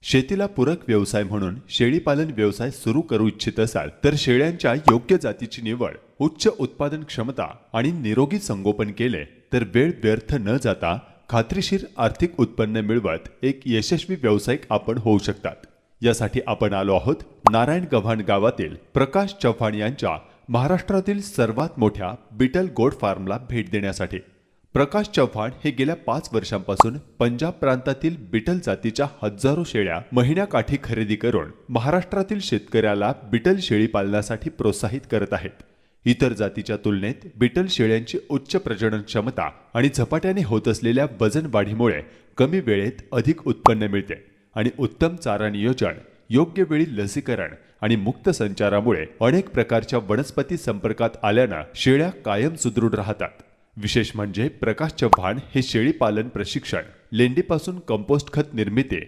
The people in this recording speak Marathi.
शेतीला पूरक व्यवसाय म्हणून शेळीपालन व्यवसाय सुरू करू इच्छित असाल तर शेळ्यांच्या योग्य जातीची निवड, उच्च उत्पादन क्षमता आणि निरोगी संगोपन केले तर वेळ व्यर्थ न जाता खात्रीशीर आर्थिक उत्पन्न मिळवत एक यशस्वी व्यावसायिक आपण होऊ शकतात। यासाठी आपण आलो आहोत नारायण गव्हाण गावातील प्रकाश चव्हाण यांच्या महाराष्ट्रातील सर्वात मोठ्या बीटल गोट फार्मला भेट देण्यासाठी। प्रकाश चव्हाण हे गेल्या 5 वर्षांपासून पंजाब प्रांतातील बीटल जातीच्या हजारो शेळ्या महिन्याकाठी खरेदी करून महाराष्ट्रातील शेतकऱ्याला बीटल शेळी पालनासाठी प्रोत्साहित करत आहेत। इतर जातीच्या तुलनेत बीटल शेळ्यांची उच्च प्रजनन क्षमता आणि झपाट्याने होत असलेल्या वजन वाढीमुळे कमी वेळेत अधिक उत्पन्न मिळते आणि उत्तम चारा नियोजन, योग्य वेळी लसीकरण आणि मुक्त संचारामुळे अनेक प्रकारच्या वनस्पती संपर्कात आल्याने शेळ्या कायम सुदृढ राहतात। विशेष म्हणजे प्रकाश चव्हाण हे शेळी पालन प्रशिक्षण, लेंडीपासून कंपोस्ट खत निर्मिती